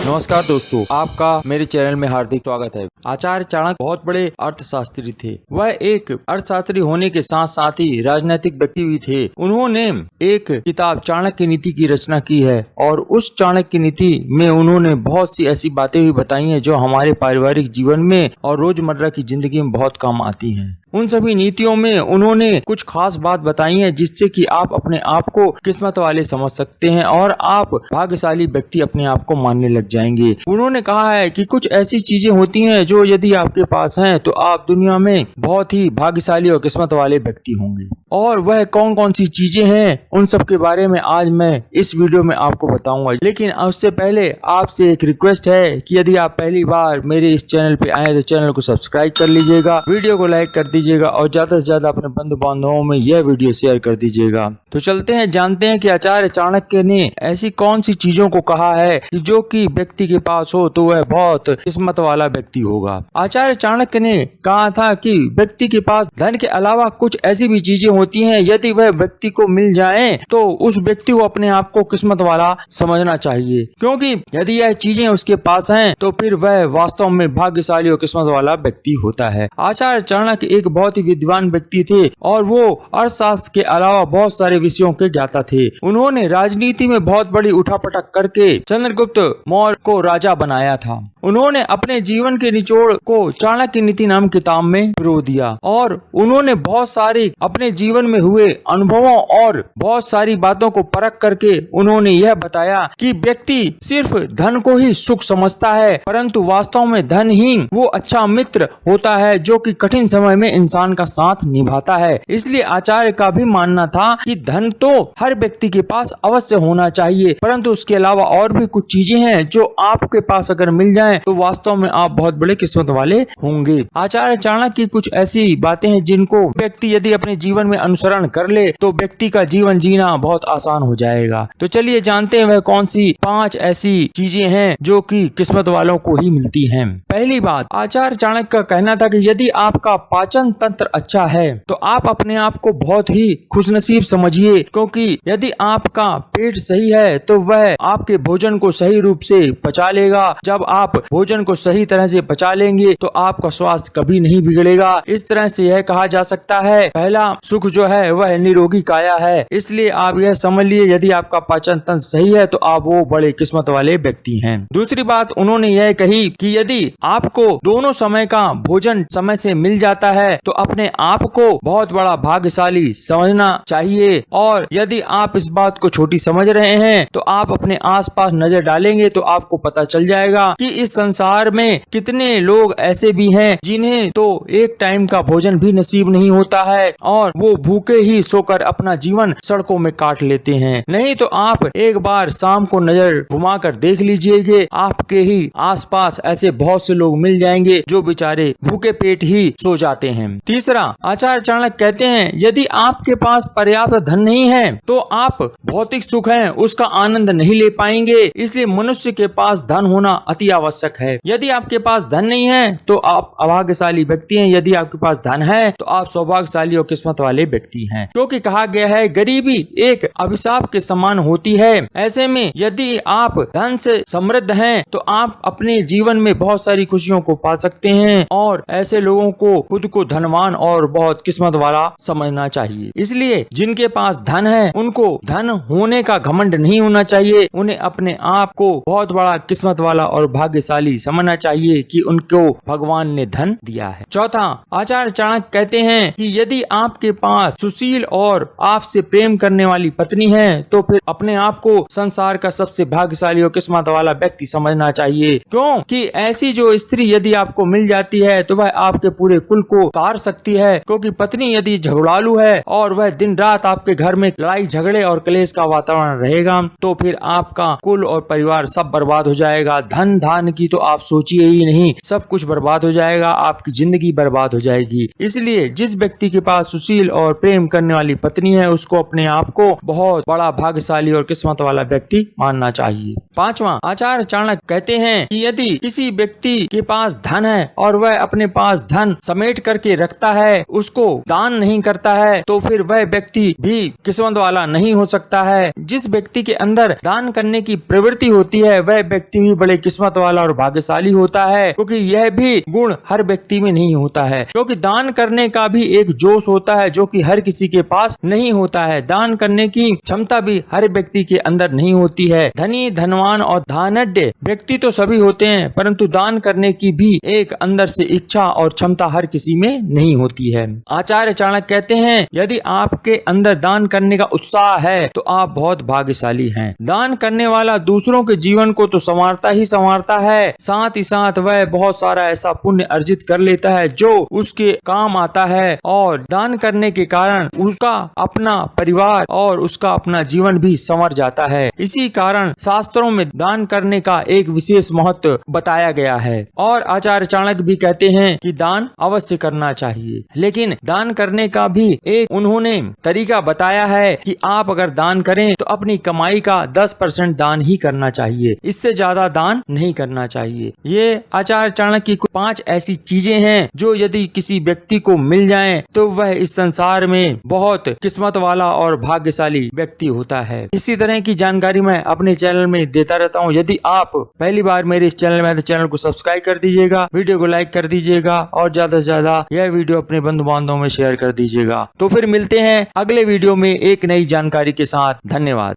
नमस्कार दोस्तों, आपका मेरे चैनल में हार्दिक स्वागत है। आचार्य चाणक्य बहुत बड़े अर्थशास्त्री थे। वह एक अर्थशास्त्री होने के साथ साथ ही राजनीतिक व्यक्ति भी थे। उन्होंने एक किताब चाणक्य नीति की रचना की है और उस चाणक्य नीति में उन्होंने बहुत सी ऐसी बातें भी बताई हैं जो हमारे पारिवारिक जीवन में और रोजमर्रा की जिंदगी में बहुत काम आती हैं। उन सभी नीतियों में उन्होंने कुछ खास बात बताई है जिससे कि आप अपने आप को किस्मत वाले समझ सकते हैं और आप भाग्यशाली व्यक्ति अपने आप को मानने लग जाएंगे। उन्होंने कहा है कि कुछ ऐसी चीजें होती हैं जो यदि आपके पास हैं तो आप दुनिया में बहुत ही भाग्यशाली और किस्मत वाले व्यक्ति होंगे। और वह कौन कौन सी चीजें हैं उन सब के बारे में आज मैं इस वीडियो में आपको बताऊंगा। लेकिन उससे पहले आपसे एक रिक्वेस्ट है कि यदि आप पहली बार मेरे इस चैनल पे आए तो चैनल को सब्सक्राइब कर लीजिएगा, वीडियो को लाइक कर दीजिएगा और ज्यादा से ज्यादा अपने बंधु बांधवों में यह वीडियो शेयर कर दीजिएगा। तो चलते हैं, जानते हैं कि आचार्य चाणक्य ने ऐसी कौन सी चीजों को कहा है कि जो कि व्यक्ति के पास हो तो वह बहुत किस्मत वाला व्यक्ति होगा। आचार्य चाणक्य ने कहा था कि व्यक्ति के पास धन के अलावा कुछ ऐसी भी चीजें होती हैं, यदि वह व्यक्ति को मिल जाए तो उस व्यक्ति को अपने आप को किस्मत वाला समझना चाहिए, क्योंकि यदि यह चीजें उसके पास हैं तो फिर वह वास्तव में भाग्यशाली और किस्मत वाला व्यक्ति होता है। आचार्य चाणक्य एक बहुत ही विद्वान व्यक्ति थे और वो अर्थशास्त्र के अलावा बहुत सारे विषयों के ज्ञाता थे। उन्होंने राजनीति में बहुत बड़ी उठापटक करके चंद्रगुप्त मौर्य को राजा बनाया था। उन्होंने अपने जीवन के निचोड़ को चाणक्य नीति नाम किताब में पिरो दिया और उन्होंने बहुत सारी अपने जीवन में हुए अनुभवों और बहुत सारी बातों को परख करके उन्होंने यह बताया कि व्यक्ति सिर्फ धन को ही सुख समझता है, परंतु वास्तव में धन ही वो अच्छा मित्र होता है जो कि कठिन समय में इंसान का साथ निभाता है। इसलिए आचार्य का भी मानना था कि धन तो हर व्यक्ति के पास अवश्य होना चाहिए, परंतु उसके अलावा और भी कुछ चीजें हैं जो आपके पास अगर मिल जाएं तो वास्तव में आप बहुत बड़े किस्मत वाले होंगे। आचार्य चाणक्य की कुछ ऐसी बातें हैं जिनको व्यक्ति यदि अपने जीवन में अनुसरण कर ले तो व्यक्ति का जीवन जीना बहुत आसान हो जाएगा। तो चलिए जानते हैं वह कौन सी 5 ऐसी चीजें हैं जो कि किस्मत वालों को ही मिलती हैं। पहली बात, आचार्य चाणक्य का कहना था कि यदि आपका पाचन तंत्र अच्छा है तो आप अपने आप को बहुत ही खुशनसीब समझिए, क्योंकि यदि आपका पेट सही है तो वह आपके भोजन को सही रूप से पचा लेगा। जब आप भोजन को सही तरह से पचा लेंगे तो आपका स्वास्थ्य कभी नहीं बिगड़ेगा। इस तरह से यह कहा जा सकता है पहला सुख जो है वह निरोगी काया है। इसलिए आप यह समझ लिए यदि आपका पाचन तंत्र सही है तो आप वो बड़े किस्मत वाले व्यक्ति हैं। दूसरी बात उन्होंने यह कही कि यदि आपको दोनों समय का भोजन समय से मिल जाता है तो अपने आप को बहुत बड़ा भाग्यशाली समझना चाहिए, और यदि आप इस बात को छोटी समझ रहे हैं तो आप अपने आसपास नजर डालेंगे तो आपको पता चल जाएगा कि इस संसार में कितने लोग ऐसे भी हैं जिन्हें तो एक टाइम का भोजन भी नसीब नहीं होता है और वो भूखे ही सोकर अपना जीवन सड़कों में काट लेते हैं। नहीं तो आप एक बार शाम को नजर घुमाकर देख लीजिएगा, आपके ही आसपास ऐसे बहुत से लोग मिल जाएंगे जो बेचारे भूखे पेट ही सो जाते हैं। तीसरा, आचार्य चाणक्य कहते हैं यदि आपके पास पर्याप्त धन नहीं है तो आप भौतिक सुख है उसका आनंद नहीं ले पाएंगे। इसलिए मनुष्य के पास धन होना अति आवश्यक है। यदि आपके पास धन नहीं है तो आप अभाग्यशाली व्यक्ति हैं, यदि आपके पास धन है तो आप सौभाग्यशाली और किस्मत वाले व्यक्ति हैं, क्योंकि कहा गया है गरीबी एक अभिशाप के समान होती है। ऐसे में यदि आप धन से समृद्ध हैं तो आप अपने जीवन में बहुत सारी खुशियों को पा सकते हैं और ऐसे लोगों को खुद को धनवान और बहुत किस्मत वाला समझना चाहिए। इसलिए जिनके पास धन है उनको धन होने का घमंड नहीं होना चाहिए, उन्हें अपने आप को बहुत बड़ा किस्मत वाला और भाग्यशाली समझना चाहिए कि उनको भगवान ने धन दिया है। चौथा, आचार्य चाणक्य कहते हैं कि यदि आपके पास सुशील और आपसे प्रेम करने वाली पत्नी है तो फिर अपने आप को संसार का सबसे भाग्यशाली और किस्मत वाला व्यक्ति समझना चाहिए, क्योंकि ऐसी जो स्त्री यदि आपको मिल जाती है तो वह आपके पूरे कुल को तार सकती है। क्योंकि पत्नी यदि झगड़ालू है और वह दिन रात आपके घर में लड़ाई झगड़े और क्लेश का वातावरण रहेगा तो फिर आपका कुल और परिवार सब बर्बाद हो जाएगा। धन धान की तो आप सोचिए ही नहीं, सब कुछ बर्बाद हो जाएगा, आपकी जिंदगी बर्बाद हो जाएगी। इसलिए जिस व्यक्ति के पास सुशील और प्रेम करने वाली पत्नी है उसको अपने आप को बहुत बड़ा भाग्यशाली और किस्मत वाला व्यक्ति मानना चाहिए। पांचवा, आचार्य चाणक्य कहते हैं कि यदि किसी व्यक्ति के पास धन है और वह अपने पास धन समेट करके रखता है, उसको दान नहीं करता है, तो फिर वह व्यक्ति भी किस्मत वाला नहीं हो सकता है। जिस व्यक्ति के अंदर दान करने की प्रवृत्ति होती है वह व्यक्ति भी बड़े किस्मत वाला और भाग्यशाली होता है, क्योंकि यह भी गुण हर व्यक्ति में नहीं होता है। क्योंकि दान करने का भी एक जोश होता है जो कि हर किसी के पास नहीं होता है। दान करने की क्षमता भी हर व्यक्ति के अंदर नहीं होती है। धनी, धनवान और धनाढ्य व्यक्ति तो सभी होते हैं, परंतु दान करने की भी एक अंदर से इच्छा और क्षमता हर किसी में नहीं होती है। आचार्य चाणक्य कहते हैं यदि आपके अंदर दान करने का उत्साह है तो आप बहुत भाग्यशाली हैं। दान करने वाला दूसरों के जीवन को तो संवारता ही संवारता है, साथ ही साथ वह बहुत सारा ऐसा पुण्य अर्जित कर लेता है जो उसके काम आता है, और दान करने के कारण उसका अपना परिवार और उसका अपना जीवन भी संवर जाता है। इसी कारण शास्त्रों में दान करने का एक विशेष महत्व बताया गया है। और आचार्य चाणक्य भी कहते हैं कि दान अवश्य करना चाहिए, लेकिन दान करने का भी एक उन्होंने तरीका बताया है कि आप अगर दान करें तो अपनी कमाई का 10% दान ही करना चाहिए, इससे ज्यादा दान नहीं करना चाहिए। ये आचार्य चाणक्य की 5 ऐसी चीजें हैं जो यदि किसी व्यक्ति को मिल जाएं तो वह इस संसार में बहुत किस्मत वाला और भाग्यशाली व्यक्ति होता है। इसी तरह की जानकारी मैं अपने चैनल में देता रहता हूँ। यदि आप पहली बार मेरे इस चैनल में हैं तो चैनल को सब्सक्राइब कर दीजिएगा, वीडियो को लाइक कर दीजिएगा और ज्यादा से ज्यादा यह वीडियो अपने बंधु बांधवों में शेयर कर दीजिएगा। तो फिर मिलते हैं अगले वीडियो में एक नई जानकारी के साथ। धन्यवाद।